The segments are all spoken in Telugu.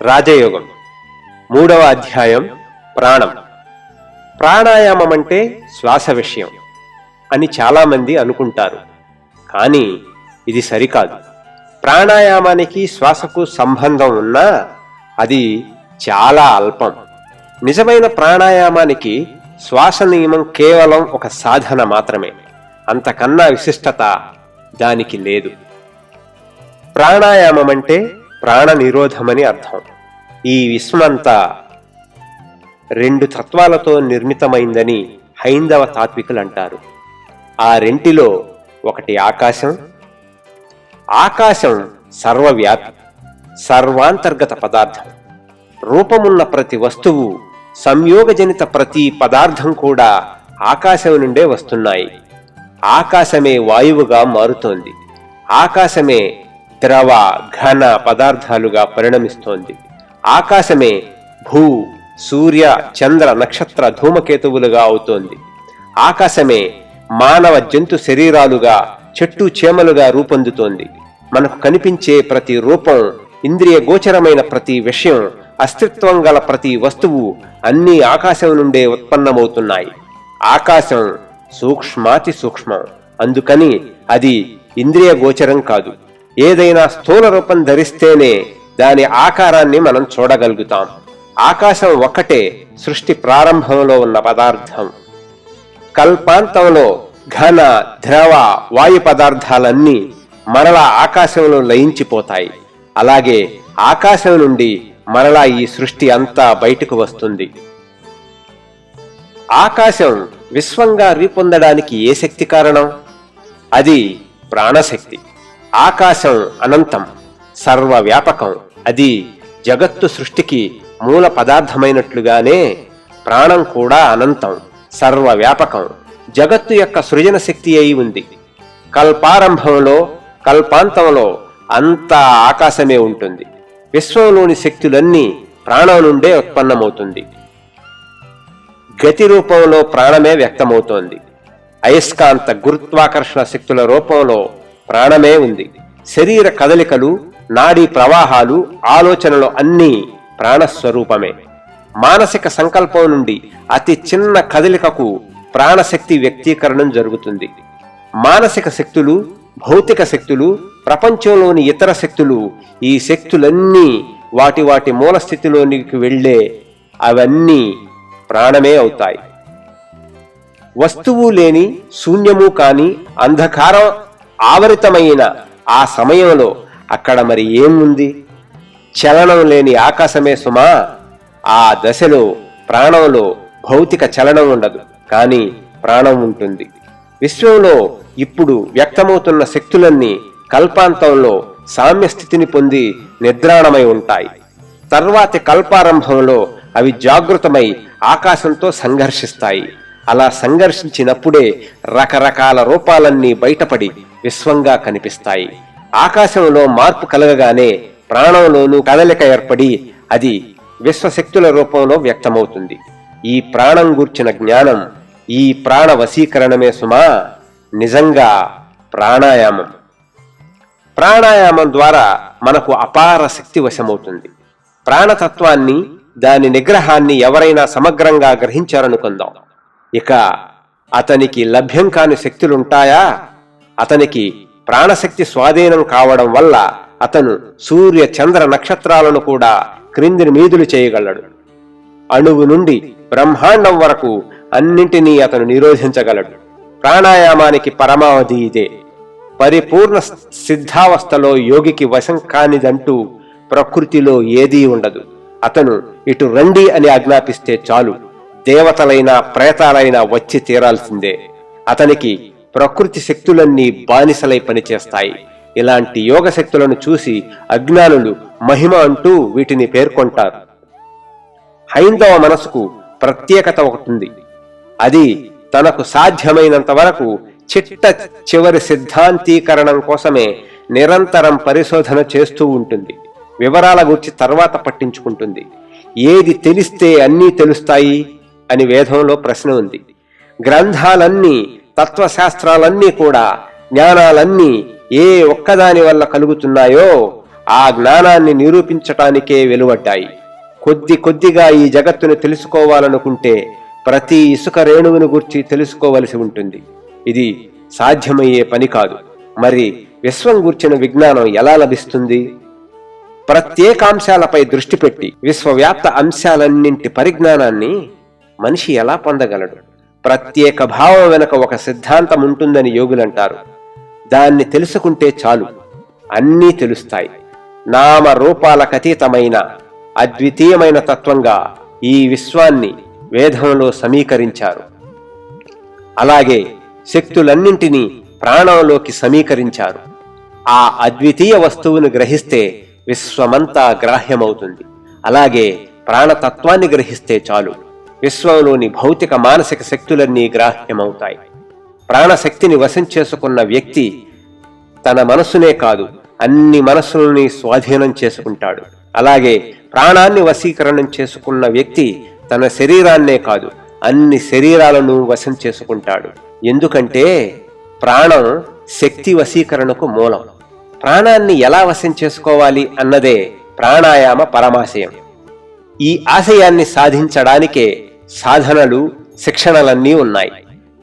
రాజయోగం 3వ అధ్యాయం ప్రాణం. ప్రాణాయామం అంటే శ్వాస విషయం అని చాలామంది అనుకుంటారు. కానీ ఇది సరికాదు. ప్రాణాయామానికి శ్వాసకు సంబంధం ఉన్నా అది చాలా అల్పం. నిజమైన ప్రాణాయామానికి శ్వాస నియమం కేవలం ఒక సాధన మాత్రమే. అంతకన్నా విశిష్టత దానికి లేదు. ప్రాణాయామం అంటే ప్రాణ నిరోధమని అర్థం. ఈ విశ్వమంతా 2 తత్వాలతో నిర్మితమైందని హైందవ తాత్వికులు అంటారు. ఆ రెంటిలో ఒకటి ఆకాశం. ఆకాశం సర్వవ్యాపి, సర్వాంతర్గత పదార్థం. రూపమున్న ప్రతి వస్తువు, సంయోగజనిత ప్రతి పదార్థం కూడా ఆకాశం నుండే వస్తున్నాయి. ఆకాశమే వాయువుగా మారుతోంది. ఆకాశమే ద్రవ ఘన పదార్థాలుగా పరిణమిస్తోంది. ఆకాశమే భూ సూర్య చంద్ర నక్షత్ర ధూమకేతువులుగా అవుతోంది. ఆకాశమే మానవ జంతు శరీరాలుగా చెట్టు చేమలుగా రూపొందుతోంది. మనకు కనిపించే ప్రతి రూపం, ఇంద్రియ గోచరమైన ప్రతి విషయం, అస్తిత్వం గల ప్రతి వస్తువు అన్నీ ఆకాశం నుండే ఉత్పన్నమవుతున్నాయి. ఆకాశం సూక్ష్మాతి సూక్ష్మం. అందుకని అది ఇంద్రియ గోచరం కాదు. ఏదైనా స్థూల రూపం ధరిస్తేనే దాని ఆకారాన్ని మనం చూడగలుగుతాం. ఆకాశం ఒక్కటే సృష్టి ప్రారంభంలో ఉన్న పదార్థం. కల్పాంతంలో ఘన ద్రవ వాయు పదార్థాలన్నీ మరలా ఆకాశంలో లయించిపోతాయి. అలాగే ఆకాశం నుండి మరలా ఈ సృష్టి అంతా బయటకు వస్తుంది. ఆకాశం విశ్వంగా రూపొందడానికి ఏ శక్తి కారణం? అది ప్రాణశక్తి. ఆకాశం అనంతం, సర్వవ్యాపకం. అది జగత్తు సృష్టికి మూల పదార్థమైనట్లుగానే ప్రాణం కూడా అనంతం, సర్వవ్యాపకం. జగత్తు యొక్క సృజన శక్తి అయి ఉంది. కల్పారంభంలో కల్పాంతంలో అంతా ఆకాశమే ఉంటుంది. విశ్వంలోని శక్తులన్నీ ప్రాణం నుండే ఉత్పన్నమవుతుంది. గతి రూపంలో ప్రాణమే వ్యక్తమవుతోంది. అయస్కాంత గురుత్వాకర్షణ శక్తుల రూపంలో ప్రాణమే ఉంది. శరీర కదలికలు, నాడీ ప్రవాహాలు, ఆలోచనలు అన్నీ ప్రాణస్వరూపమే. మానసిక సంకల్పం నుండి అతి చిన్న కదలికకు ప్రాణశక్తి వ్యక్తీకరణం జరుగుతుంది. మానసిక శక్తులు, భౌతిక శక్తులు, ప్రపంచంలోని ఇతర శక్తులు, ఈ శక్తులన్నీ వాటి వాటి మూల స్థితిలోనికి వెళ్లే అవన్నీ ప్రాణమే అవుతాయి. వస్తువు లేని, శూన్యము కాని, అంధకారం ఆవరితమైన ఆ సమయంలో అక్కడ మరి ఏముంది? చలనం లేని ఆకాశమే సుమా. ఆ దశలో ప్రాణంలో భౌతిక చలనం ఉండదు, కానీ ప్రాణం ఉంటుంది. విశ్వంలో ఇప్పుడు వ్యక్తమవుతున్న శక్తులన్నీ కల్పాంతంలో సామ్య స్థితిని పొంది నిద్రాణమై ఉంటాయి. తర్వాతి కల్పారంభంలో అవి జాగృతమై ఆకాశంతో సంఘర్షిస్తాయి. అలా సంఘర్షించినప్పుడే రకరకాల రూపాలన్నీ బయటపడి విశ్వంగా కనిపిస్తాయి. ఆకాశంలో మార్పు కలగగానే ప్రాణంలోనూ కదలిక ఏర్పడి అది విశ్వశక్తుల రూపంలో వ్యక్తమవుతుంది. ఈ ప్రాణం గూర్చిన జ్ఞానం, ఈ ప్రాణ వశీకరణమే సుమా నిజంగా ప్రాణాయామం. ప్రాణాయామం ద్వారా మనకు అపార శక్తి వశమవుతుంది. ప్రాణతత్వాన్ని, దాని నిగ్రహాన్ని ఎవరైనా సమగ్రంగా గ్రహించారనుకుందాం. ఇక అతనికి లభ్యం కాని శక్తులుంటాయా? అతనికి ప్రాణశక్తి స్వాధీనం కావడం వల్ల అతను సూర్య చంద్ర నక్షత్రాలను కూడా క్రిందిని మీదులు చేయగలడు. అణువు నుండి బ్రహ్మాండం వరకు అన్నింటినీ అతను నిరోధించగలడు. ప్రాణాయామానికి పరమావధి ఇదే. పరిపూర్ణ సిద్ధావస్థలో యోగికి వశం కానిదంటూ ప్రకృతిలో ఏదీ ఉండదు. అతను ఇటు రండి అని ఆజ్ఞాపిస్తే చాలు, దేవతలైనా ప్రేతాలైనా వచ్చి తీరాల్సిందే. అతనికి ప్రకృతి శక్తులన్నీ బానిసలై పనిచేస్తాయి. ఇలాంటి యోగ శక్తులను చూసి అజ్ఞానులు మహిమ అంటూ వీటిని పేర్కొంటారు. హైందవ మనసుకు ప్రత్యేకత ఒకటుంది. అది తనకు సాధ్యమైనంత వరకు చిట్ట చివరి సిద్ధాంతీకరణం కోసమే నిరంతరం పరిశోధన చేస్తూ ఉంటుంది. వివరాల గురించి తర్వాత పట్టించుకుంటుంది. ఏది తెలిస్తే అన్నీ తెలుస్తాయి అని వేదంలో ప్రశ్న ఉంది. గ్రంథాలన్నీ, తత్వశాస్త్రాలన్నీ కూడా, జ్ఞానాలన్నీ ఏ ఒక్కదాని వల్ల కలుగుతున్నాయో ఆ జ్ఞానాన్ని నిరూపించటానికే వెలువడ్డాయి. కొద్ది కొద్దిగా ఈ జగత్తును తెలుసుకోవాలనుకుంటే ప్రతి ఇసుక రేణువును గురించి తెలుసుకోవలసి ఉంటుంది. ఇది సాధ్యమయ్యే పని కాదు. మరి విశ్వం గూర్చిన విజ్ఞానం ఎలా లభిస్తుంది? ప్రత్యేకాంశాలపై దృష్టి పెట్టి విశ్వవ్యాప్త అంశాలన్నింటి పరిజ్ఞానాన్ని మనిషి ఎలా పొందగలడు? ప్రత్యేక భావం వెనుక ఒక సిద్ధాంతం ఉంటుందని యోగులంటారు. దాన్ని తెలుసుకుంటే చాలు, అన్నీ తెలుస్తాయి. నామ రూపాలకతీతమైన అద్వితీయమైన తత్వంగా ఈ విశ్వాన్ని వేదంలో సమీకరించారు. అలాగే శక్తులన్నింటినీ ప్రాణంలోకి సమీకరించారు. ఆ అద్వితీయ వస్తువును గ్రహిస్తే విశ్వమంతా గ్రాహ్యమవుతుంది. అలాగే ప్రాణతత్వాన్ని గ్రహిస్తే చాలు, విశ్వంలోని భౌతిక మానసిక శక్తులన్నీ గ్రాహ్యమవుతాయి. ప్రాణశక్తిని వశం చేసుకున్న వ్యక్తి తన మనస్సునే కాదు, అన్ని మనస్సులని స్వాధీనం చేసుకుంటాడు. అలాగే ప్రాణాన్ని వశీకరణం చేసుకున్న వ్యక్తి తన శరీరాన్నే కాదు, అన్ని శరీరాలను వశం చేసుకుంటాడు. ఎందుకంటే ప్రాణం శక్తి వశీకరణకు మూలం. ప్రాణాన్ని ఎలా వశం చేసుకోవాలి అన్నదే ప్రాణాయామ పరమాశయం. ఈ ఆశయాన్ని సాధించడానికే సాధనలు, శిక్షణలన్నీ ఉన్నాయి.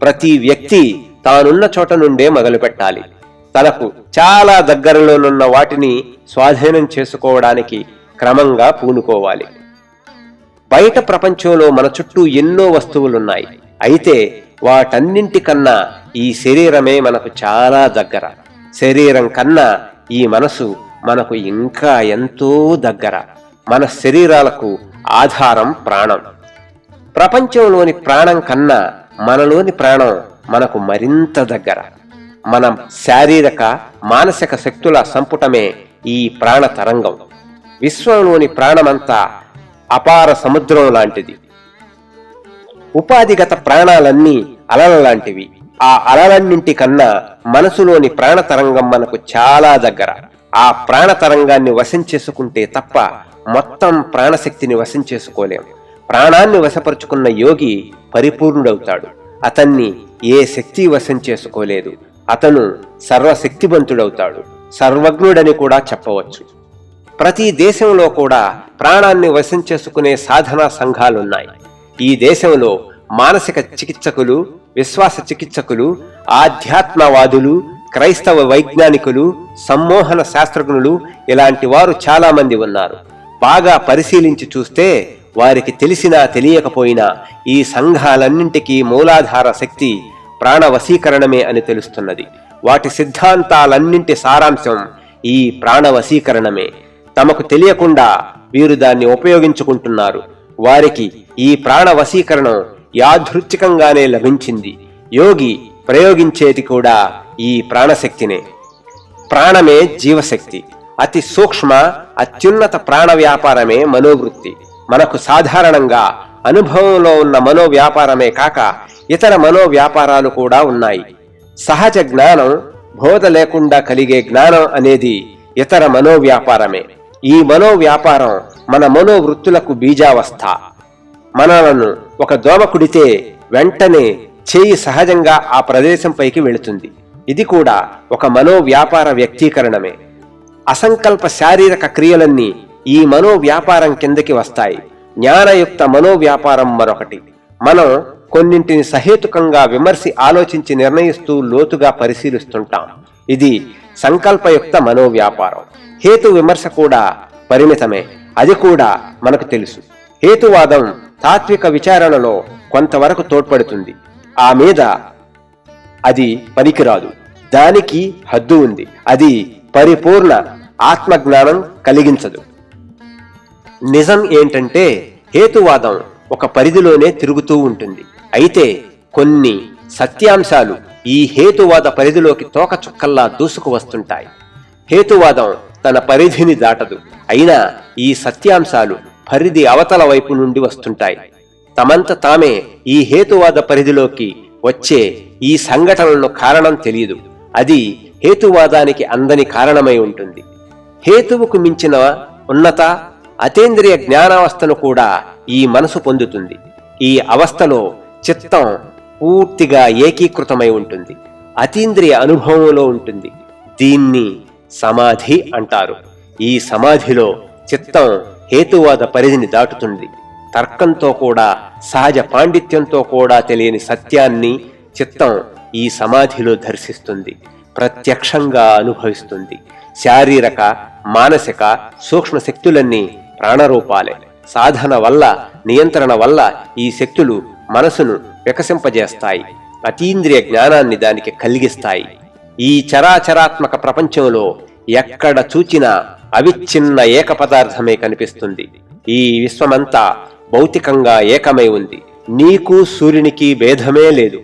ప్రతి వ్యక్తి తానున్న చోట నుండే మొదలుపెట్టాలి. తనకు చాలా దగ్గరలోనున్న వాటిని స్వాధీనం చేసుకోవడానికి క్రమంగా పూనుకోవాలి. బయట ప్రపంచంలో మన చుట్టూ ఎన్నో వస్తువులున్నాయి. అయితే వాటన్నింటికన్నా ఈ శరీరమే మనకు చాలా దగ్గర. శరీరం కన్నా ఈ మనసు మనకు ఇంకా ఎంతో దగ్గర. మన శరీరాలకు ఆధారం ప్రాణం. ప్రపంచంలోని ప్రాణం కన్నా మనలోని ప్రాణం మనకు మరింత దగ్గర. మన శారీరక మానసిక శక్తుల సంపుటమే ఈ ప్రాణ తరంగం. విశ్వంలోని ప్రాణమంతా అపార సముద్రం లాంటిది. ఉపాధిగత ప్రాణాలన్నీ అలల లాంటివి. ఆ అలలన్నింటికన్నా మనసులోని ప్రాణతరంగం మనకు చాలా దగ్గర. ఆ ప్రాణతరంగాన్ని వశం చేసుకుంటే తప్ప మొత్తం ప్రాణశక్తిని వశం చేసుకోలేం. ప్రాణాన్ని వశపరుచుకున్న యోగి పరిపూర్ణుడవుతాడు. అతన్ని ఏ శక్తి వశం చేసుకోలేదు. అతను సర్వశక్తివంతుడవుతాడు, సర్వజ్ఞుడని కూడా చెప్పవచ్చు. ప్రతి దేశంలో కూడా ప్రాణాన్ని వశం చేసుకునే సాధనా సంఘాలున్నాయి. ఈ దేశంలో మానసిక చికిత్సకులు, విశ్వాస చికిత్సకులు, ఆధ్యాత్మవాదులు, క్రైస్తవ వైజ్ఞానికులు, సమ్మోహన శాస్త్రజ్ఞులు ఇలాంటి వారు చాలా మంది ఉన్నారు. బాగా పరిశీలించి చూస్తే వారికి తెలిసినా తెలియకపోయినా ఈ సంఘాలన్నింటికీ మూలాధార శక్తి ప్రాణవశీకరణమే అని తెలుస్తున్నది. వాటి సిద్ధాంతాలన్నింటి సారాంశం ఈ ప్రాణవశీకరణమే. తమకు తెలియకుండా వీరు దాన్ని ఉపయోగించుకుంటున్నారు. వారికి ఈ ప్రాణవశీకరణం యాదృచ్ఛికంగానే లభించింది. యోగి ప్రయోగించేది కూడా ఈ ప్రాణశక్తినే. ప్రాణమే జీవశక్తి. అతి సూక్ష్మ అత్యున్నత ప్రాణ వ్యాపారమే మనోవృత్తి. మనకు సాధారణంగా అనుభవంలో ఉన్న మనోవ్యాపారమే కాక ఇతర మనోవ్యాపారాలు కూడా ఉన్నాయి. సహజ జ్ఞానం, బోధ లేకుండా కలిగే జ్ఞానం అనేది ఇతర మనోవ్యాపారమే. ఈ మనోవ్యాపారం మన మనోవృత్తులకు బీజావస్థ. మనలను ఒక దోమ కుడితే వెంటనే చేయి సహజంగా ఆ ప్రదేశంపైకి వెళుతుంది. ఇది కూడా ఒక మనోవ్యాపార వ్యక్తీకరణమే. అసంకల్ప శారీరక క్రియలన్నీ ఈ మనోవ్యాపారం కిందకి వస్తాయి. జ్ఞానయుక్త మనోవ్యాపారం మరొకటి. మనం కొన్నింటిని సహేతుకంగా విమర్శి ఆలోచించి నిర్ణయిస్తూ లోతుగా పరిశీలిస్తుంటాం. ఇది సంకల్పయుక్త మనోవ్యాపారం. హేతు విమర్శ కూడా పరిమితమే. అది కూడా మనకు తెలుసు. హేతువాదం తాత్విక విచారణలో కొంతవరకు తోడ్పడుతుంది. ఆ మీద అది పనికిరాదు. దానికి హద్దు ఉంది. అది పరిపూర్ణ ఆత్మజ్ఞానం కలిగించదు. నిజం ఏంటంటే హేతువాదం ఒక పరిధిలోనే తిరుగుతూ ఉంటుంది. అయితే కొన్ని సత్యాంశాలు ఈ హేతువాద పరిధిలోకి తోకచుక్కల్లా దూసుకు వస్తుంటాయి. హేతువాదం తన పరిధిని దాటదు. అయినా ఈ సత్యాంశాలు పరిధి అవతల వైపు నుండి వస్తుంటాయి. తమంత తామే ఈ హేతువాద పరిధిలోకి వచ్చే ఈ సంఘటనలను కారణం తెలియదు. అది హేతువాదానికి అందని కారణమై ఉంటుంది. హేతువుకు మించిన ఉన్నత అతేంద్రియ జ్ఞానావస్థను కూడా ఈ మనసు పొందుతుంది. ఈ అవస్థలో చిత్తం పూర్తిగా ఏకీకృతమై ఉంటుంది. అతీంద్రియ అనుభవంలో ఉంటుంది. దీన్ని సమాధి అంటారు. ఈ సమాధిలో చిత్తం హేతువాద పరిధిని దాటుతుంది. తర్కంతో కూడా, సహజ పాండిత్యంతో కూడా తెలియని సత్యాన్ని చిత్తం ఈ సమాధిలో దర్శిస్తుంది, ప్రత్యక్షంగా అనుభవిస్తుంది. శారీరక, మానసిక, సూక్ష్మ శక్తులన్నీ ప్రాణరూపాలే. సాధన వల్ల, నియంత్రణ వల్ల ఈ శక్తులు మనసును వికసింపజేస్తాయి, అతీంద్రియ జ్ఞానాన్ని దానికి కలిగిస్తాయి. ఈ చరాచరాత్మక ప్రపంచంలో ఎక్కడ చూచినా అవిచ్ఛిన్న ఏక పదార్థమే కనిపిస్తుంది. ఈ విశ్వమంతా భౌతికంగా ఏకమై ఉంది. నీకు సూర్యునికి భేదమే లేదు.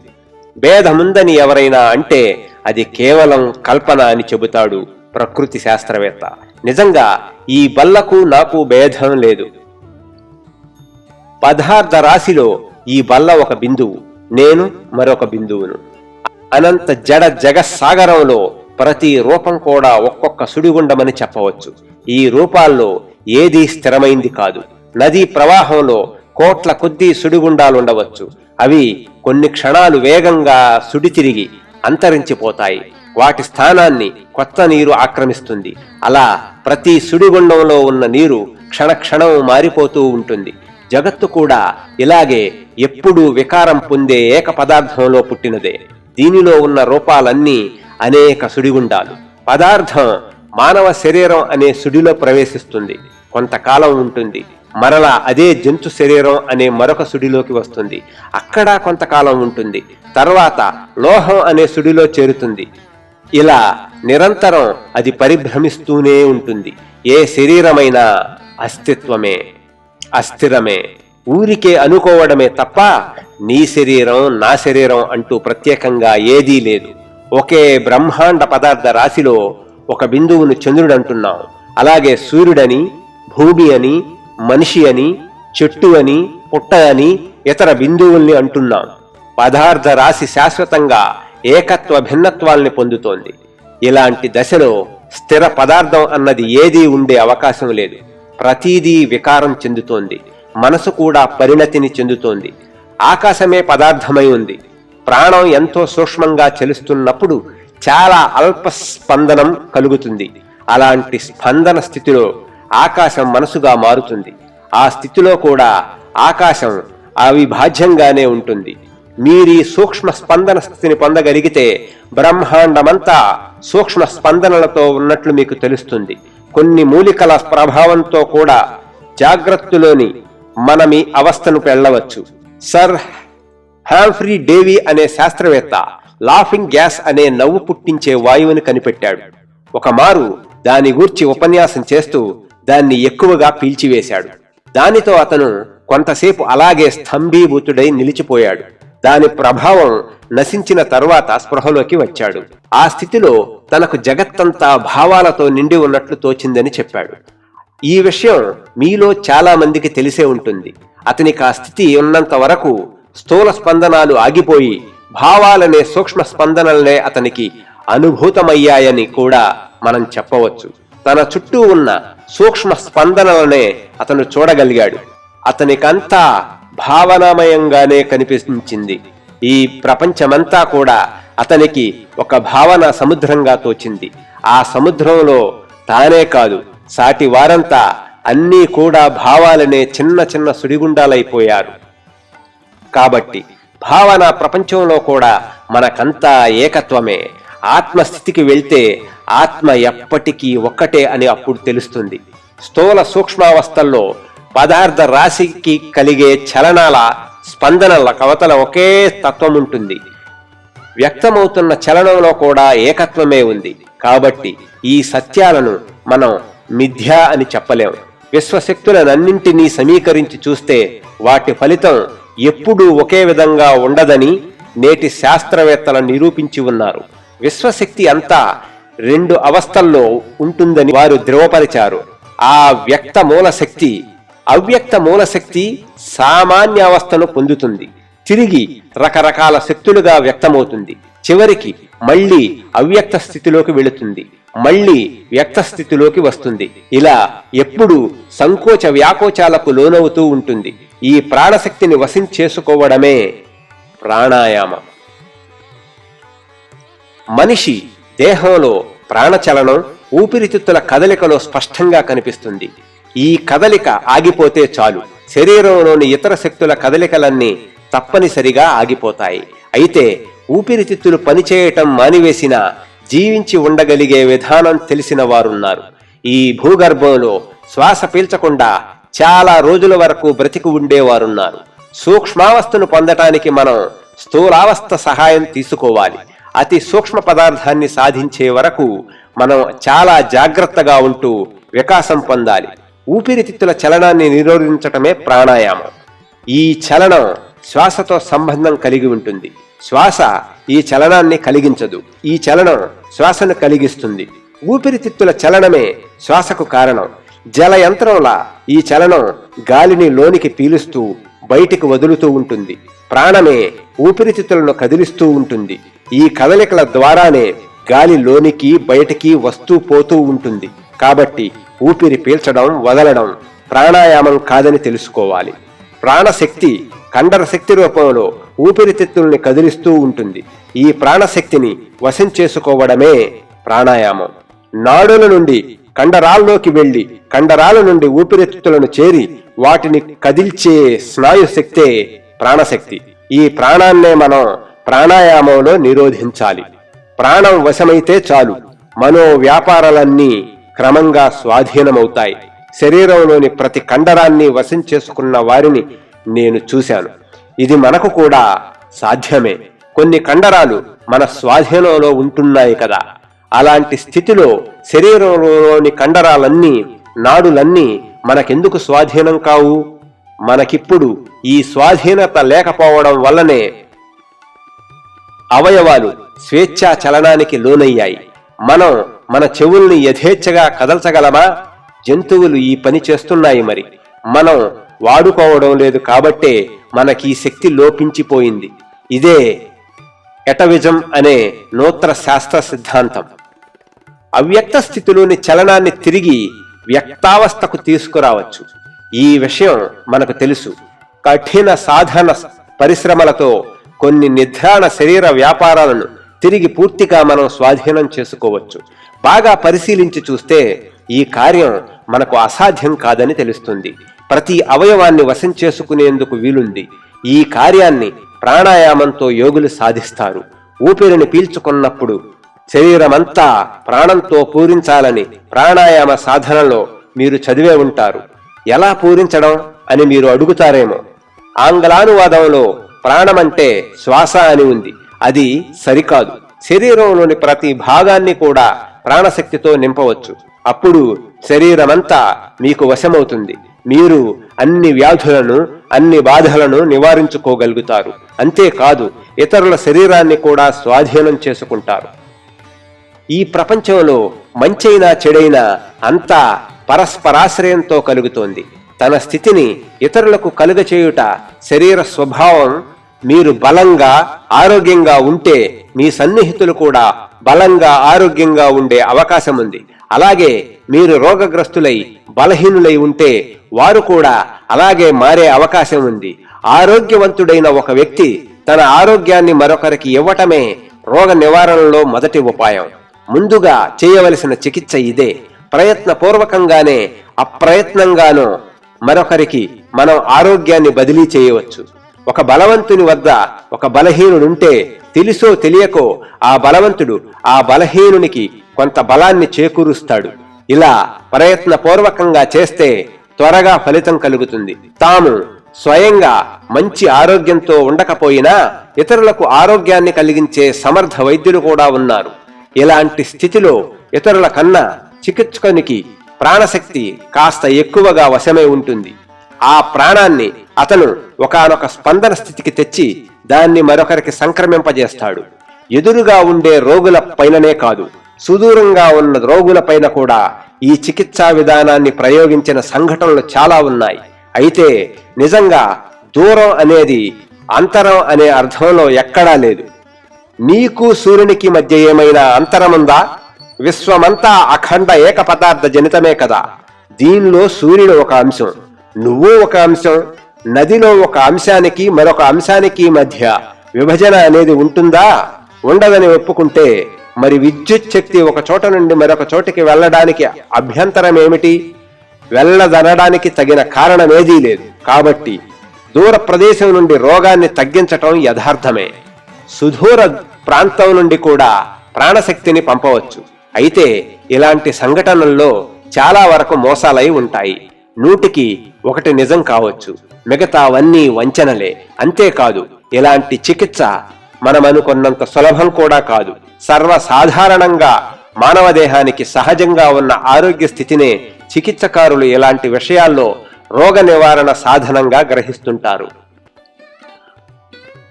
భేదముందని ఎవరైనా అంటే అది కేవలం కల్పన అని చెబుతాడు ప్రకృతి శాస్త్రవేత్త. నిజంగా ఈ బల్లకు నాకు భేదం లేదు. పదార్థ రాశిలో ఈ బల్ల ఒక బిందువు, నేను మరొక బిందువును. అనంత జడ జగస్సాగరంలో ప్రతి రూపం కూడా ఒక్కొక్క సుడిగుండమని చెప్పవచ్చు. ఈ రూపాల్లో ఏదీ స్థిరమైంది కాదు. నదీ ప్రవాహంలో కోట్ల కొద్దీ సుడిగుండాలుండవచ్చు. అవి కొన్ని క్షణాలు వేగంగా సుడి తిరిగి అంతరించిపోతాయి. వాటి స్థానాన్ని కొత్త నీరు ఆక్రమిస్తుంది. అలా ప్రతి సుడిగుండంలో ఉన్న నీరు క్షణక్షణం మారిపోతూ ఉంటుంది. జగత్తు కూడా ఇలాగే ఎప్పుడూ వికారం పొందే ఏక పదార్థంలో పుట్టినదే. దీనిలో ఉన్న రూపాలన్నీ అనేక సుడిగుండాలు. పదార్థం మానవ శరీరం అనే సుడిలో ప్రవేశిస్తుంది, కొంతకాలం ఉంటుంది. మరలా అదే జంతు శరీరం అనే మరొక సుడిలోకి వస్తుంది, అక్కడ కొంతకాలం ఉంటుంది. తర్వాత లోహం అనే సుడిలో చేరుతుంది. ఇలా నిరంతరం అది పరిభ్రమిస్తూనే ఉంటుంది. ఏ శరీరమైనా అస్తిత్వమే, అస్థిరమే, ఊరికే అనుకోవడమే తప్ప నీ శరీరం నా శరీరం అంటూ ప్రత్యేకంగా ఏదీ లేదు. ఒకే బ్రహ్మాండ పదార్థ రాశిలో ఒక బిందువును చంద్రుడు అంటున్నాం. అలాగే సూర్యుడని, భూమి అని, మనిషి అని, చెట్టు అని, పుట్ట అని ఇతర బిందువుల్ని అంటున్నాం. పదార్థ రాశి శాశ్వతంగా ఏకత్వ భిన్నత్వాల్ని పొందుతోంది. ఇలాంటి దశలో స్థిర పదార్థం అన్నది ఏదీ ఉండే అవకాశం లేదు. ప్రతీదీ వికారం చెందుతోంది. మనసు కూడా పరిణతిని చెందుతోంది. ఆకాశమే పదార్థమై ఉంది. ప్రాణం ఎంతో సూక్ష్మంగా చలిస్తున్నప్పుడు చాలా అల్ప స్పందనం కలుగుతుంది. అలాంటి స్పందన స్థితిలో ఆకాశం మనసుగా మారుతుంది. ఆ స్థితిలో కూడా ఆకాశం అవిభాజ్యంగానే ఉంటుంది. మీరీ సూక్ష్మ స్పందన స్థితిని పొందగలిగితే బ్రహ్మాండమంతా సూక్ష్మ స్పందనలతో ఉన్నట్లు మీకు తెలుస్తుంది. కొన్ని మూలికల ప్రభావంతో కూడా జాగ్రత్తలోని మనం ఈ అవస్థను వెళ్ళవచ్చు. సర్ హ్యాంఫ్రీ డేవీ అనే శాస్త్రవేత్త లాఫింగ్ గ్యాస్ అనే నవ్వు పుట్టించే వాయువుని కనిపెట్టాడు. ఒకమారు దాని గూర్చి ఉపన్యాసం చేస్తూ దాన్ని ఎక్కువగా పీల్చివేశాడు. దానితో అతను కొంతసేపు అలాగే స్తంభీభూతుడై నిలిచిపోయాడు. దాని ప్రభావం నశించిన తరువాత స్పృహలోకి వచ్చాడు. ఆ స్థితిలో తనకు జగత్తంతా భావాలతో నిండి ఉన్నట్లు తోచిందని చెప్పాడు. ఈ విషయం మీలో చాలా మందికి తెలిసే ఉంటుంది. అతనికి ఆ స్థితి ఉన్నంత వరకు స్థూల స్పందనాలు ఆగిపోయి భావాలనే సూక్ష్మ స్పందనలనే అతనికి అనుభూతమయ్యాయని కూడా మనం చెప్పవచ్చు. తన చుట్టూ ఉన్న సూక్ష్మ స్పందనలనే అతను చూడగలిగాడు. అతనికంతా భావనామయంగానే కనిపించింది. ఈ ప్రపంచమంతా కూడా అతనికి ఒక భావన సముద్రంగా తోచింది. ఆ సముద్రంలో తానే కాదు, సాటి వారంతా అన్నీ కూడా భావాలనే చిన్న చిన్న సుడిగుండాలైపోయారు. కాబట్టి భావన ప్రపంచంలో కూడా మనకంతా ఏకత్వమే. ఆత్మస్థితికి వెళ్తే ఆత్మ ఎప్పటికీ ఒక్కటే అని అప్పుడు తెలుస్తుంది. స్థూల సూక్ష్మావస్థల్లో పదార్థ రాశికి కలిగే చలనాల స్పందనల కవతల ఒకే తత్వం ఉంటుంది. వ్యక్తమవుతున్న చలనంలో కూడా ఏకత్వమే ఉంది. కాబట్టి ఈ సత్యాలను మనం మిథ్యా అని చెప్పలేము. విశ్వశక్తులనన్నింటినీ సమీకరించి చూస్తే వాటి ఫలితం ఎప్పుడూ ఒకే విధంగా ఉండదని నేటి శాస్త్రవేత్తలు నిరూపించి ఉన్నారు. విశ్వశక్తి అంతా రెండు అవస్థల్లో ఉంటుందని వారు ధృవపరిచారు. ఆ వ్యక్త మూల శక్తి అవ్యక్త మూలశక్తి సామాన్య అవస్థను పొందుతుంది, తిరిగి రకరకాల శక్తులుగా వ్యక్తమవుతుంది. చివరికి మళ్లీ అవ్యక్త స్థితిలోకి వెళుతుంది, మళ్లీ వ్యక్త స్థితిలోకి వస్తుంది. ఇలా ఎప్పుడూ సంకోచ వ్యాకోచాలకు లోనవుతూ ఉంటుంది. ఈ ప్రాణశక్తిని వశం చేసుకోవడమే ప్రాణాయామం. మనిషి దేహంలో ప్రాణచలనం, ఊపిరితిత్తుల కదలికలో స్పష్టంగా కనిపిస్తుంది. ఈ కదలిక ఆగిపోతే చాలు, శరీరంలోని ఇతర శక్తుల కదలికలన్నీ తప్పనిసరిగా ఆగిపోతాయి. అయితే ఊపిరితిత్తులు పనిచేయటం మానివేసినా జీవించి ఉండగలిగే విధానం తెలిసిన వారున్నారు. ఈ భూగర్భంలో శ్వాస పీల్చకుండా చాలా రోజుల వరకు బ్రతికి ఉండేవారున్నారు. సూక్ష్మావస్థను పొందటానికి మనం స్థూలావస్థ సహాయం తీసుకోవాలి. అతి సూక్ష్మ పదార్థాన్ని సాధించే వరకు మనం చాలా జాగ్రత్తగా ఉంటూ వికాసం పొందాలి. ఊపిరితిత్తుల చలనాన్ని నిరోధించటమే ప్రాణాయామం. ఈ చలనం శ్వాసతో సంబంధం కలిగి ఉంటుంది. శ్వాస ఈ చలనాన్ని కలిగించదు. ఈ చలనం శ్వాసను కలిగిస్తుంది. ఊపిరితిత్తుల చలనమే శ్వాసకు కారణం. జలయంత్రంలా ఈ చలనం గాలిని లోనికి పీలుస్తూ బయటికి వదులుతూ ఉంటుంది. ప్రాణమే ఊపిరితిత్తులను కదిలిస్తూ ఉంటుంది. ఈ కదలికల ద్వారానే గాలి లోనికి బయటికి వస్తూ పోతూ ఉంటుంది. కాబట్టి ఊపిరి పీల్చడం వదలడం ప్రాణాయామం కాదని తెలుసుకోవాలి. ప్రాణశక్తి కండర శక్తి రూపంలో ఊపిరితిత్తుల్ని కదిలిస్తూ ఉంటుంది. ఈ ప్రాణశక్తిని వశం చేసుకోవడమే ప్రాణాయామం. నాడుల నుండి కండరాల్లోకి వెళ్లి కండరాల నుండి ఊపిరితిత్తులను చేరి వాటిని కదిల్చే స్నాయు శక్తే ప్రాణశక్తి. ఈ ప్రాణాన్నే మనం ప్రాణాయామంలో నిరోధించాలి. ప్రాణం వశమైతే చాలు, మనో వ్యాపారాలన్నీ క్రమంగా స్వాధీనమవుతాయి. శరీరంలోని ప్రతి కండరాన్ని వశం చేసుకున్న వారిని నేను చూశాను. ఇది మనకు కూడా సాధ్యమే. కొన్ని కండరాలు మన స్వాధీనంలో ఉంటున్నాయి కదా. అలాంటి స్థితిలో శరీరంలోని కండరాలన్నీ నాడులన్నీ మనకెందుకు స్వాధీనం కావు? మనకిప్పుడు ఈ స్వాధీనత లేకపోవడం వల్లనే అవయవాలు స్వేచ్ఛా చలనానికి లోనయ్యాయి. మనం మన చెవుల్ని యథేచ్ఛగా కదల్చగలమా? జంతువులు ఈ పని చేస్తున్నాయి. మరి మనం వాడుకోవడం లేదు కాబట్టే మనకి ఈ శక్తి లోపించిపోయింది. ఇదే ఎటవిజం అనే నూతన శాస్త్ర సిద్ధాంతం. అవ్యక్త స్థితిలోని చలనాన్ని తిరిగి వ్యక్తావస్థకు తీసుకురావచ్చు. ఈ విషయం మనకు తెలుసు. కఠిన సాధన పరిశ్రమలతో కొన్ని నిద్రాణ శరీర వ్యాపారాలను తిరిగి పూర్తిగా మనం స్వాధీనం చేసుకోవచ్చు. బాగా పరిశీలించి చూస్తే ఈ కార్యం మనకు అసాధ్యం కాదని తెలుస్తుంది. ప్రతి అవయవాన్ని వశం చేసుకునేందుకు వీలుంది. ఈ కార్యాన్ని ప్రాణాయామంతో యోగులు సాధిస్తారు. ఊపిరిని పీల్చుకున్నప్పుడు శరీరమంతా ప్రాణంతో పూరించాలని ప్రాణాయామ సాధనలో మీరు చదివే ఉంటారు. ఎలా పూరించడం అని మీరు అడుగుతారేమో. ఆంగ్లానువాదంలో ప్రాణమంటే శ్వాస అని ఉంది. అది సరికాదు. శరీరంలోని ప్రతి భాగాన్ని కూడా ప్రాణశక్తితో నింపవచ్చు. అప్పుడు శరీరమంతా మీకు వశమవుతుంది. మీరు అన్ని వ్యాధులను అన్ని బాధలను నివారించుకోగలుగుతారు. అంతేకాదు ఇతరుల శరీరాన్ని కూడా స్వాధీనం చేసుకుంటారు. ఈ ప్రపంచంలో మంచైనా చెడైనా అంతా పరస్పరాశ్రయంతో కలుగుతోంది. తన స్థితిని ఇతరులకు కలుగచేయుట శరీర స్వభావం. మీరు బలంగా ఆరోగ్యంగా ఉంటే మీ సన్నిహితులు కూడా బలంగా ఆరోగ్యంగా ఉండే అవకాశం ఉంది. అలాగే మీరు రోగగ్రస్తులై బలహీనులై ఉంటే వారు కూడా అలాగే మారే అవకాశం ఉంది. ఆరోగ్యవంతుడైన ఒక వ్యక్తి తన ఆరోగ్యాన్ని మరొకరికి ఇవ్వటమే రోగ నివారణలో మొదటి ఉపాయం. ముందుగా చేయవలసిన చికిత్స ఇదే. ప్రయత్నపూర్వకంగానే అప్రయత్నంగానో మరొకరికి మనం ఆరోగ్యాన్ని బదిలీ చేయవచ్చు. ఒక బలవంతుని వద్ద ఒక బలహీనుడుంటే తెలుసో తెలియకో ఆ బలవంతుడు ఆ బలహీనునికి కొంత బలాన్ని చేకూరుస్తాడు. ఇలా ప్రయత్నపూర్వకంగా చేస్తే త్వరగా ఫలితం కలుగుతుంది. తాము స్వయంగా మంచి ఆరోగ్యంతో ఉండకపోయినా ఇతరులకు ఆరోగ్యాన్ని కలిగించే సమర్థ వైద్యులు కూడా ఉన్నారు. ఇలాంటి స్థితిలో ఇతరుల కన్నా చికిత్సకునికి ప్రాణశక్తి కాస్త ఎక్కువగా వశమై ఉంటుంది. ఆ ప్రాణాన్ని అతను ఒకానొక స్పందన స్థితికి తెచ్చి దాన్ని మరొకరికి సంక్రమింపజేస్తాడు. ఎదురుగా ఉండే రోగుల పైననే కాదు, సుదూరంగా ఉన్న రోగుల పైన కూడా ఈ చికిత్సా విధానాన్ని ప్రయోగించిన సంఘటనలు చాలా ఉన్నాయి. అయితే నిజంగా దూరం అనేది అంతరం అనే అర్థంలో ఎక్కడా లేదు. నీకు సూర్యునికి మధ్య ఏమైనా అంతరముందా? విశ్వమంతా అఖండ ఏక పదార్థ జనితమే కదా. దీనిలో సూర్యుడు ఒక అంశం, నువ్వు ఒక అంశం. నదిలో ఒక అంశానికి మరొక అంశానికి మధ్య విభజన అనేది ఉంటుందా? ఉండదని ఒప్పుకుంటే మరి విద్యుత్ శక్తి ఒక చోట నుండి మరొక చోటికి వెళ్ళడానికి అభ్యంతరం ఏమిటి? వెళ్ళదనడానికి తగిన కారణమేదీ లేదు. కాబట్టి దూర ప్రదేశం నుండి రోగాన్ని తగ్గించటం యథార్థమే. సుదూర ప్రాంతం నుండి కూడా ప్రాణశక్తిని పంపవచ్చు. అయితే ఇలాంటి సంఘటనల్లో చాలా వరకు మోసాలై ఉంటాయి. 100కి 1 నిజం కావచ్చు, మిగతావన్నీ వంచనలే. అంతేకాదు, ఇలాంటి చికిత్స మనమనుకున్నంత సులభం కూడా కాదు. సర్వసాధారణంగా మానవ దేహానికి సహజంగా ఉన్న ఆరోగ్య స్థితినే చికిత్సకారులు ఇలాంటి విషయాల్లో రోగ నివారణ సాధనంగా గ్రహిస్తుంటారు.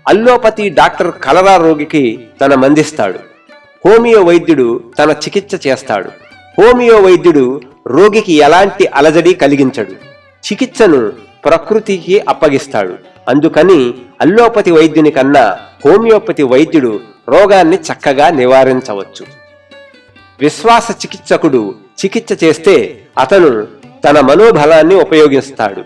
అల్లోపతి డాక్టర్ కలరా రోగికి తన మందిస్తాడు. హోమియో వైద్యుడు తన చికిత్స చేస్తాడు. హోమియో వైద్యుడు రోగికి ఎలాంటి అలజడి కలిగించడు, చికిత్సను ప్రకృతికి అప్పగిస్తాడు. అందుకని అల్లోపతి వైద్యుని కన్నా హోమియోపతి వైద్యుడు రోగాన్ని చక్కగా నివారించవచ్చు. విశ్వాస చికిత్సకుడు చికిత్స చేస్తే అతను తన మనోబలాన్ని ఉపయోగిస్తాడు.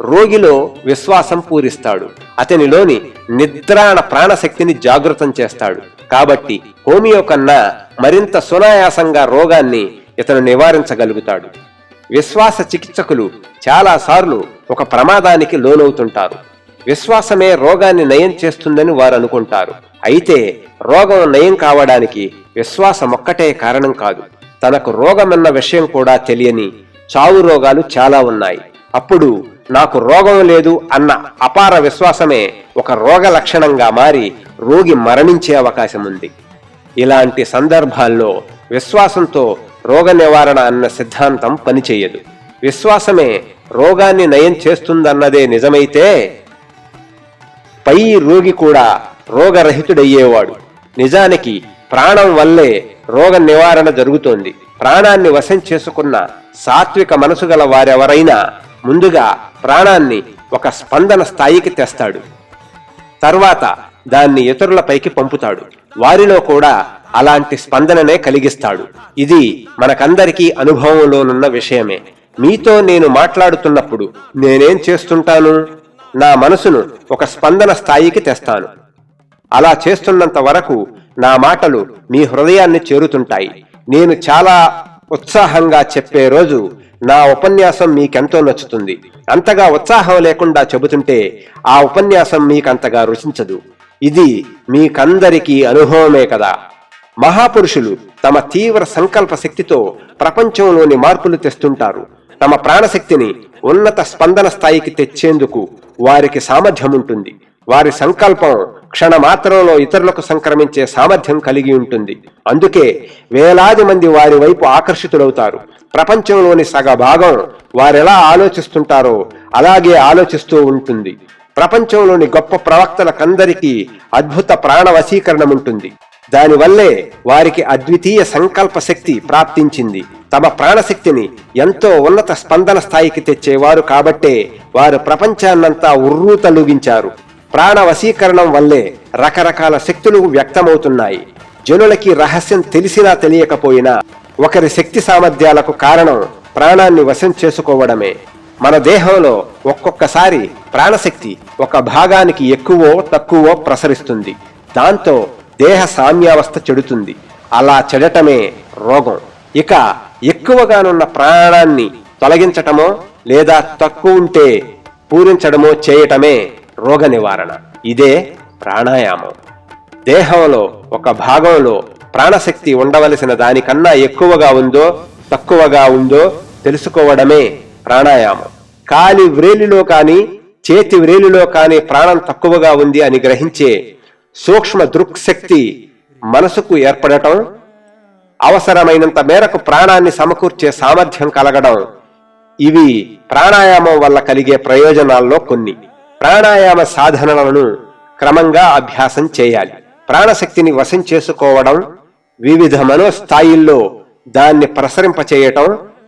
రోగిలో విశ్వాసం పూరిస్తాడు. అతనిలోని నిద్రాణ ప్రాణశక్తిని జాగృతం చేస్తాడు. కాబట్టి హోమియో కన్నా మరింత సునాయాసంగా రోగాన్ని ఇతను నివారించగలుగుతాడు. విశ్వాస చికిత్సకులు చాలాసార్లు ఒక ప్రమాదానికి లోనవుతుంటారు. విశ్వాసమే రోగాన్ని నయం చేస్తుందని వారు అనుకుంటారు. అయితే రోగం నయం కావడానికి విశ్వాసం ఒక్కటే కారణం కాదు. తనకు రోగమన్న విషయం కూడా తెలియని చావు రోగాలు చాలా ఉన్నాయి. అప్పుడు నాకు రోగం లేదు అన్న అపార విశ్వాసమే ఒక రోగ లక్షణంగా మారి రోగి మరణించే అవకాశం ఉంది. ఇలాంటి సందర్భాల్లో విశ్వాసంతో రోగ నివారణ అన్న సిద్ధాంతం పనిచేయదు. విశ్వాసమే రోగాన్ని నయం చేస్తుందన్నదే నిజమైతే పై రోగి కూడా రోగరహితుడయ్యేవాడు. నిజానికి ప్రాణం వల్లే రోగ నివారణ జరుగుతోంది. ప్రాణాన్ని వశం చేసుకున్న సాత్విక మనసు గల వారెవరైనా ముందుగా ప్రాణాన్ని ఒక స్పందన స్థాయికి తెస్తాడు, తర్వాత దాన్ని ఇతరులపైకి పంపుతాడు. వారిలో కూడా అలాంటి స్పందననే కలిగిస్తాడు. ఇది మనకందరికీ అనుభవంలోనున్న విషయమే. మీతో నేను మాట్లాడుతున్నప్పుడు నేనేం చేస్తుంటాను? నా మనసును ఒక స్పందన స్థాయికి తెస్తాను. అలా చేస్తున్నంత వరకు నా మాటలు మీ హృదయాన్ని చేరుతుంటాయి. నేను చాలా ఉత్సాహంగా చెప్పే రోజు నా ఉపన్యాసం మీకెంతో నచ్చుతుంది. అంతగా ఉత్సాహం లేకుండా చెబుతుంటే ఆ ఉపన్యాసం మీకంతగా రుచించదు. ఇది మీకందరికీ అనుభవమే కదా. మహాపురుషులు తమ తీవ్ర సంకల్ప శక్తితో ప్రపంచంలోని మార్పులు తెస్తుంటారు. తమ ప్రాణశక్తిని ఉన్నత స్పందన స్థాయికి తెచ్చేందుకు వారికి సామర్థ్యం ఉంటుంది. వారి సంకల్పం క్షణమాత్రంలో ఇతరులకు సంక్రమించే సామర్థ్యం కలిగి ఉంటుంది. అందుకే వేలాది మంది వారి వైపు ఆకర్షితులవుతారు. ప్రపంచంలోని సగభాగం వారెలా ఆలోచిస్తుంటారో అలాగే ఆలోచిస్తూ ఉంటుంది. ప్రపంచంలోని గొప్ప ప్రవక్తలకందరికీ అద్భుత ప్రాణ వశీకరణం ఉంటుంది. దానివల్లే వారికి అద్వితీయ సంకల్ప శక్తి ప్రాప్తించింది. తమ ప్రాణశక్తిని ఎంతో ఉన్నత స్పందన స్థాయికి తెచ్చేవారు కాబట్టే వారు ప్రపంచాన్నంతా ఉర్రూతలూగించారు. ప్రాణ వశీకరణం వల్లే రకరకాల శక్తులు వ్యక్తమవుతున్నాయి. జనులకి రహస్యం తెలిసినా తెలియకపోయినా ఒకరి శక్తి సామర్థ్యాలకు కారణం ప్రాణాన్ని వశం చేసుకోవడమే. మన దేహంలో ఒక్కొక్కసారి ప్రాణశక్తి ఒక భాగానికి ఎక్కువో తక్కువో ప్రసరిస్తుంది. దాంతో దేహ సామ్యావస్థ చెడుతుంది. అలా చెడటమే రోగం. ఇక ఎక్కువగానున్న ప్రాణాన్ని తొలగించటమో లేదా తక్కువ ఉంటే పూరించడమో చేయటమే రోగ నివారణ. ఇదే ప్రాణాయామం. దేహంలో ఒక భాగంలో ప్రాణశక్తి ఉండవలసిన దానికన్నా ఎక్కువగా ఉందో తక్కువగా ఉందో తెలుసుకోవడమే ప్రాణాయామం. కాలి వ్రేలిలో కానీ చేతి వ్రేలిలో కానీ ప్రాణం తక్కువగా ఉంది అని గ్రహించే సూక్ష్మ దృక్శక్తి మనసుకు ఏర్పడటం, అవసరమైనంత మేరకు ప్రాణాన్ని సమకూర్చే సామర్థ్యం కలగడం, ఇవి ప్రాణాయామం వల్ల కలిగే ప్రయోజనాల్లో కొన్ని. ప్రాణాయామ సాధనలను క్రమంగా అభ్యాసం చేయాలి. ప్రాణశక్తిని వశం చేసుకోవడం, వివిధ మనోస్థాయిల్లో దాన్ని ప్రసరింపచేయటం,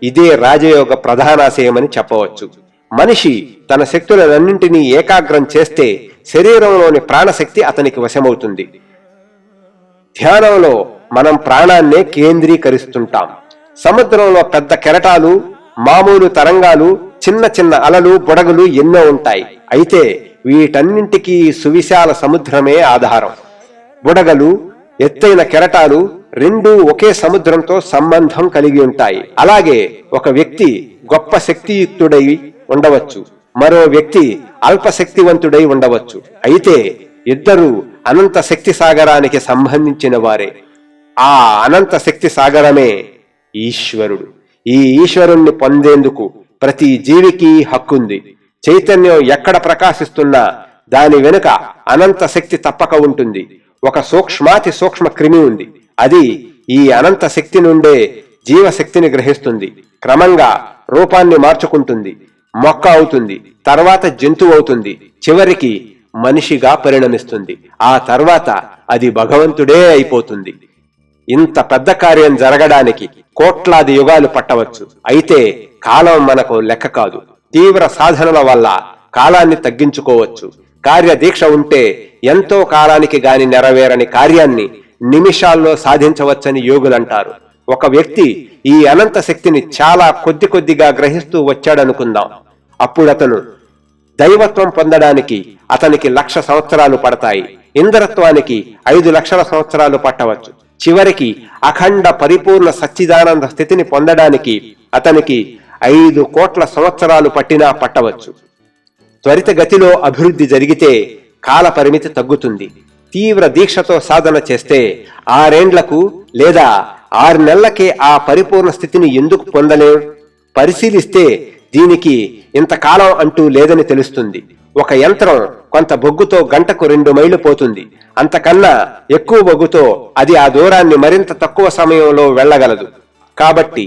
ఇదే రాజయోగ ప్రధానాశయమని చెప్పవచ్చు. మనిషి తన శక్తులన్నింటినీ ఏకాగ్రం చేస్తే శరీరంలోని ప్రాణశక్తి అతనికి వశమవుతుంది. ధ్యానంలో మనం ప్రాణాన్నే కేంద్రీకరిస్తుంటాం. సముద్రంలో పెద్ద కెరటాలు, మామూలు తరంగాలు, చిన్న చిన్న అలలు, బుడగలు ఎన్నో ఉంటాయి. అయితే వీటన్నింటికీ సువిశాల సముద్రమే ఆధారం. బుడగలు, ఎత్తైన కెరటాలు రెండూ ఒకే సముద్రంతో సంబంధం కలిగి ఉంటాయి. అలాగే ఒక వ్యక్తి గొప్ప శక్తియుక్తుడై ఉండవచ్చు, మరో వ్యక్తి అల్పశక్తివంతుడై ఉండవచ్చు. అయితే ఇద్దరూ అనంత శక్తి సాగరానికి సంబంధించిన వారే. ఆ అనంత శక్తి సాగరమే ఈశ్వరుడు. ఈ ఈశ్వరుణ్ణి పొందేందుకు ప్రతి జీవికి హక్కుంది. చైతన్యం ఎక్కడ ప్రకాశిస్తున్నా దాని వెనుక అనంత శక్తి తప్పక ఉంటుంది. ఒక సూక్ష్మాతి సూక్ష్మ క్రిమి ఉంది. అది ఈ అనంత శక్తి నుండే జీవశక్తిని గ్రహిస్తుంది. క్రమంగా రూపాన్ని మార్చుకుంటుంది. మొక్క అవుతుంది, తర్వాత జంతువు అవుతుంది, చివరికి మనిషిగా పరిణమిస్తుంది. ఆ తర్వాత అది భగవంతుడే అయిపోతుంది. ఇంత పెద్ద కార్యం జరగడానికి కోట్లాది యుగాలు పట్టవచ్చు. అయితే కాలం మనకు లెక్క కాదు. తీవ్ర సాధనల వల్ల కాలాన్ని తగ్గించుకోవచ్చు. కార్యదీక్ష ఉంటే ఎంతో కాలానికి గాని నెరవేరని కార్యాన్ని నిమిషాల్లో సాధించవచ్చని యోగులంటారు. ఒక వ్యక్తి ఈ అనంత శక్తిని చాలా కొద్దిగా గ్రహిస్తూ వచ్చాడనుకుందాం. అప్పుడు అతను దైవత్వం పొందడానికి అతనికి 1,00,000 సంవత్సరాలు పడతాయి. ఇంద్రత్వానికి 5 లక్షల సంవత్సరాలు పట్టవచ్చు. చివరికి అఖండ పరిపూర్ణ సచ్చిదానంద స్థితిని పొందడానికి అతనికి 5 కోట్ల సంవత్సరాలు పట్టినా పట్టవచ్చు. త్వరితగతిలో అభివృద్ధి జరిగితే కాల పరిమితి తగ్గుతుంది. తీవ్ర దీక్షతో సాధన చేస్తే 6 ఏండ్లకు లేదా 6 నెలలకే ఆ పరిపూర్ణ స్థితిని ఎందుకు పొందలేం? పరిశీలిస్తే దీనికి ఇంతకాలం అంటూ లేదని తెలుస్తుంది. ఒక యంత్రం కొంత బొగ్గుతో గంటకు 2 మైళ్ళు పోతుంది. అంతకన్నా ఎక్కువ బొగ్గుతో అది ఆ దూరాన్ని మరింత తక్కువ సమయంలో వెళ్ళగలదు. కాబట్టి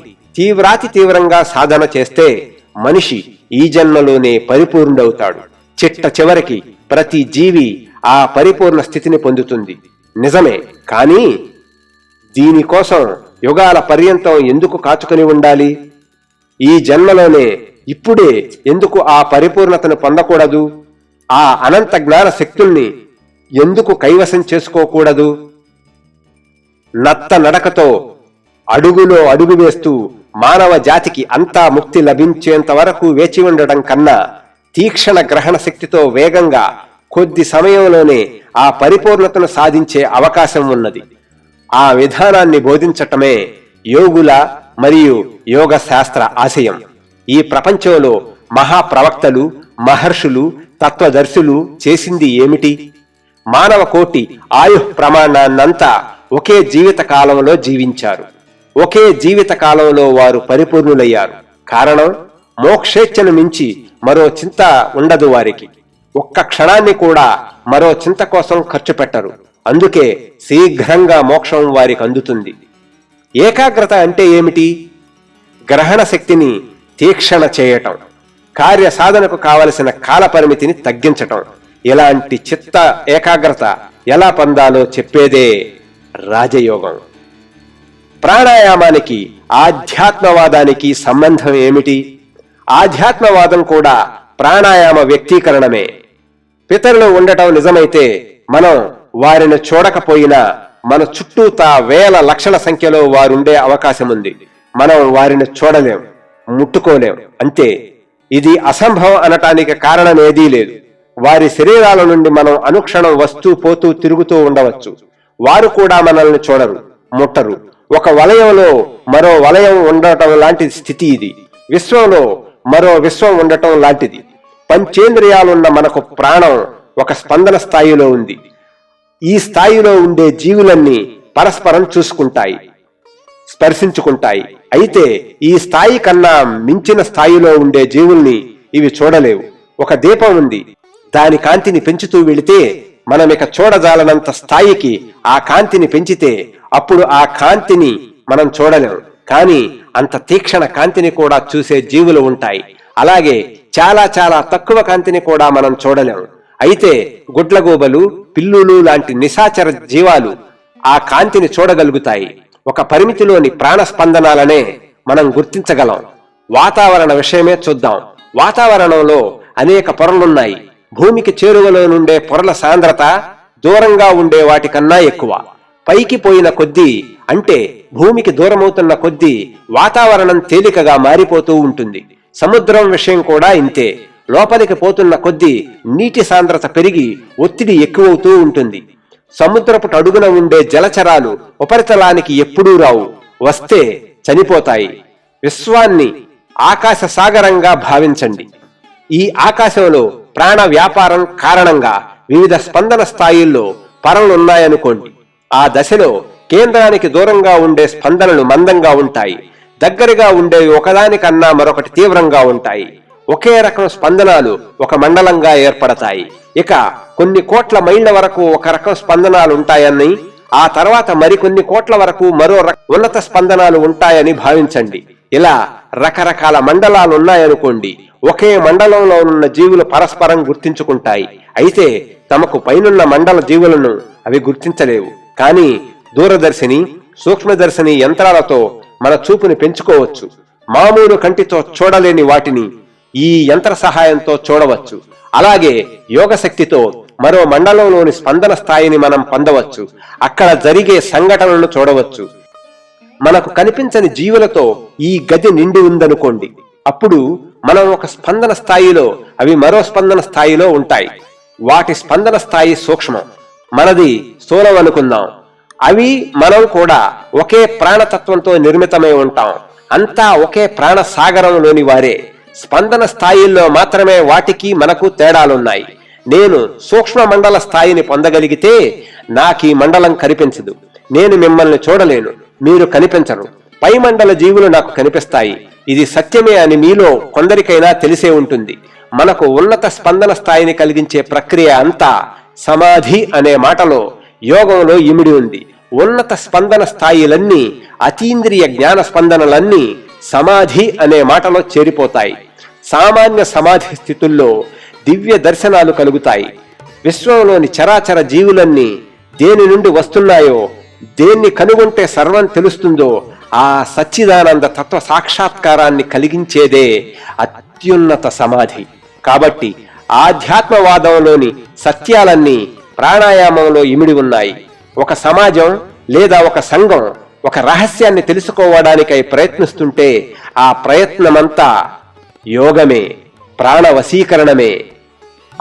తీవ్రంగా సాధన చేస్తే మనిషి ఈ జన్మలోనే పరిపూర్ణుడవుతాడు. చిట్ట చివరికి ప్రతి జీవి ఆ పరిపూర్ణ స్థితిని పొందుతుంది. నిజమే, కానీ దీనికోసం యుగాల పర్యంతం ఎందుకు కాచుకొని ఉండాలి? ఈ జన్మలోనే ఇప్పుడే ఎందుకు ఆ పరిపూర్ణతను పొందకూడదు? ఆ అనంత జ్ఞాన శక్తుల్ని ఎందుకు కైవసం చేసుకోకూడదు? నత్త నడకతో అడుగులో అడుగు వేస్తూ మానవ జాతికి అంతా ముక్తి లభించేంత వరకు వేచి ఉండడం కన్నా తీక్షణ గ్రహణ శక్తితో వేగంగా కొద్ది సమయంలోనే ఆ పరిపూర్ణతను సాధించే అవకాశం ఉన్నది. ఆ విధానాన్ని బోధించటమే యోగుల మరియు యోగ శాస్త్ర ఆశయం. ఈ ప్రపంచంలో మహాప్రవక్తలు, మహర్షులు, తత్వదర్శులు చేసింది ఏమిటి? మానవ కోటి ఆయు ప్రమాణాన్నంతా ఒకే జీవిత కాలంలో జీవించారు. ఒకే జీవిత కాలంలో వారు పరిపూర్ణులయ్యారు. కారణం, మోక్షేచ్ఛను మించి మరో చింత ఉండదు వారికి. ఒక్క క్షణాన్ని కూడా మరో చింత కోసం ఖర్చు పెట్టరు. అందుకే శీఘ్రంగా మోక్షం వారికి అందుతుంది. ఏకాగ్రత అంటే ఏమిటి? గ్రహణ శక్తిని తీక్షణ చేయటం, కార్య సాధనకు కావలసిన కాల పరిమితిని తగ్గించటం. ఇలాంటి చిత్త ఏకాగ్రత ఎలా పొందాలో చెప్పేదే రాజయోగం. ప్రాణాయామానికి ఆధ్యాత్మవాదానికి సంబంధం ఏమిటి? ఆధ్యాత్మవాదం కూడా ప్రాణాయామ వ్యక్తీకరణమే. పితరులు ఉండటం నిజమైతే మనం వారిని చూడకపోయినా మన చుట్టూతా వేల లక్షల సంఖ్యలో వారుండే అవకాశం ఉంది. మనం వారిని చూడలేం, ముట్టుకోలేం. అంతే. ఇది అసంభవం అనటానికి కారణం ఏదీ లేదు. వారి శరీరాల నుండి మనం అనుక్షణం వస్తూ పోతూ తిరుగుతూ ఉండవచ్చు. వారు కూడా మనల్ని చూడరు, ముట్టరు. ఒక వలయంలో మరో వలయం ఉండటం లాంటి స్థితి ఇది. విశ్వంలో మరో విశ్వం ఉండటం లాంటిది. పంచేంద్రియాలున్న మనకు ప్రాణం ఒక స్పందన స్థాయిలో ఉంది. ఈ స్థాయిలో ఉండే జీవులన్నీ పరస్పరం చూసుకుంటాయి, స్పర్శించుకుంటాయి. అయితే ఈ స్థాయి కన్నా మించిన స్థాయిలో ఉండే జీవుల్ని ఇవి చూడలేవు. ఒక దీపం ఉంది, దాని కాంతిని పెంచుతూ వెళితే మనం ఇక చూడజాలనంత స్థాయికి ఆ కాంతిని పెంచితే అప్పుడు ఆ కాంతిని మనం చూడలేం. కానీ అంత తీక్షణ కాంతిని కూడా చూసే జీవులు ఉంటాయి. అలాగే చాలా చాలా తక్కువ కాంతిని కూడా మనం చూడలేం. అయితే గుడ్లగూబలు, పిల్లులు లాంటి నిశాచర జీవాలు ఆ కాంతిని చూడగలుగుతాయి. ఒక పరిమితిలోని ప్రాణస్పందనాలనే మనం గుర్తించగలం. వాతావరణ విషయమే చూద్దాం. వాతావరణంలో అనేక పొరలున్నాయి. భూమికి చేరువలో నుండే పొరల సాంద్రత దూరంగా ఉండే వాటికన్నా ఎక్కువ. పైకి పోయిన కొద్దీ, అంటే భూమికి దూరమవుతున్న కొద్దీ వాతావరణం తేలికగా మారిపోతూ ఉంటుంది. సముద్రం విషయం కూడా ఇంతే. లోపలికి పోతున్న కొద్దీ నీటి సాంద్రత పెరిగి ఒత్తిడి ఎక్కువవుతూ ఉంటుంది. సముద్రపు అడుగున ఉండే జలచరాలు ఉపరితలానికి ఎప్పుడూ రావు, వస్తే చనిపోతాయి. విశ్వాన్ని ఆకాశ సాగరంగా భావించండి. ఈ ఆకాశంలో ప్రాణ వ్యాపారం కారణంగా వివిధ స్పందన స్థాయిల్లో పరలున్నాయనుకోండి. ఆ దశలో కేంద్రానికి దూరంగా ఉండే స్పందనలు మందంగా ఉంటాయి, దగ్గరగా ఉండేవి ఒకదానికన్నా మరొకటి తీవ్రంగా ఉంటాయి. ఒకే రకం స్పందనాలు ఒక మండలంగా ఏర్పడతాయి. ఇక కొన్ని కోట్ల మైళ్ల వరకు ఒక రకం స్పందనాలు ఉంటాయని, ఆ తర్వాత మరికొన్ని కోట్ల వరకు మరో ఉన్నత స్పందనాలు ఉంటాయని భావించండి. ఇలా రకరకాల మండలాలు ఉన్నాయనుకోండి. ఒకే మండలంలో ఉన్న జీవులు పరస్పరం గుర్తించుకుంటాయి. అయితే తమకు పైనున్న మండల జీవులను అవి గుర్తించలేవు. కానీ దూరదర్శిని, సూక్ష్మదర్శిని యంత్రాలతో మన చూపుని పెంచుకోవచ్చు. మామూలు కంటితో చూడలేని వాటిని ఈ యంత్ర సహాయంతో చూడవచ్చు. అలాగే యోగ శక్తితో మరో మండలంలోని స్పందన స్థాయిని మనం పొందవచ్చు. అక్కడ జరిగే సంఘటనలను చూడవచ్చు. మనకు కనిపించని జీవులతో ఈ గది నిండి ఉందనుకోండి. అప్పుడు మనం ఒక స్పందన స్థాయిలో, అవి మరో స్పందన స్థాయిలో ఉంటాయి. వాటి స్పందన స్థాయి సూక్ష్మం, మనది స్థూలం అనుకుందాం. అవి మనం కూడా ఒకే ప్రాణతత్వంతో నిర్మితమై ఉంటాం. అంతా ఒకే ప్రాణ సాగరంలోని వారే. స్పందన స్థాయిల్లో మాత్రమే వాటికి మనకు తేడాలున్నాయి. నేను సూక్ష్మ మండల స్థాయిని పొందగలిగితే నాకీ మండలం కనిపించదు. నేను మిమ్మల్ని చూడలేను, మీరు కనిపించరు. పై మండల జీవులు నాకు కనిపిస్తాయి. ఇది సత్యమే అని మీలో కొందరికైనా తెలిసే ఉంటుంది. మనకు ఉన్నత స్పందన స్థాయిని కలిగించే ప్రక్రియ అంతా సమాధి అనే మాటలో, యోగంలో ఇమిడి ఉంది. ఉన్నత స్పందన స్థాయిలన్నీ, అతీంద్రియ జ్ఞాన స్పందనలన్నీ సమాధి అనే మాటలో చేరిపోతాయి. సామాన్య సమాధి స్థితుల్లో దివ్య దర్శనాలు కలుగుతాయి. విశ్వంలోని చరాచర జీవులన్నీ దేని నుండి వస్తున్నాయో, దేన్ని కనుగొంటే సర్వం తెలుస్తుందో ఆ సచ్చిదానంద తత్వ సాక్షాత్కారాన్ని కలిగించేదే అత్యున్నత సమాధి. కాబట్టి ఆధ్యాత్మవాదంలోని సత్యాలన్నీ ప్రాణాయామంలో ఇమిడి ఉన్నాయి. ఒక సమాజం లేదా ఒక సంఘం ఒక రహస్యాన్ని తెలుసుకోవడానికై ప్రయత్నిస్తుంటే ఆ ప్రయత్నమంతా యోగమే, ప్రాణ వశీకరణమే.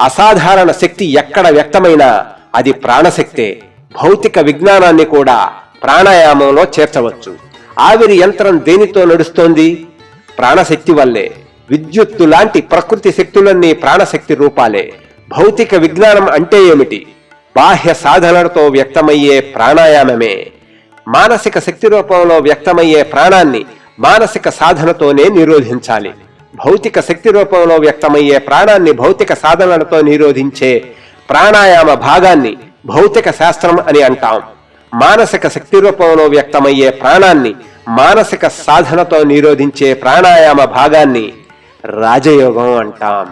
అసాధారణ శక్తి ఎక్కడ వ్యక్తమైనా అది ప్రాణశక్తే. భౌతిక విజ్ఞానాన్ని కూడా ప్రాణాయామంలో చేర్చవచ్చు. ఆవిరి యంత్రం దేనితో నడుస్తోంది? ప్రాణశక్తి వల్లే. విద్యుత్తు లాంటి ప్రకృతి శక్తులన్నీ ప్రాణశక్తి రూపాలే. భౌతిక విజ్ఞానం అంటే ఏమిటి? బాహ్య సాధనలతో వ్యక్తమయ్యే ప్రాణాయామమే. మానసిక శక్తి రూపంలో వ్యక్తమయ్యే ప్రాణాన్ని మానసిక సాధనతోనే నిరోధించాలి. భౌతిక శక్తి రూపంలో వ్యక్తమయ్యే ప్రాణాన్ని భౌతిక సాధనలతో నిరోధించే ప్రాణాయామ భాగాన్ని భౌతిక శాస్త్రం అని అంటాం. మానసిక శక్తి రూపంలో వ్యక్తమయ్యే ప్రాణాన్ని మానసిక సాధనతో నిరోధించే ప్రాణాయామ భాగాన్ని రాజయోగం అంటాం.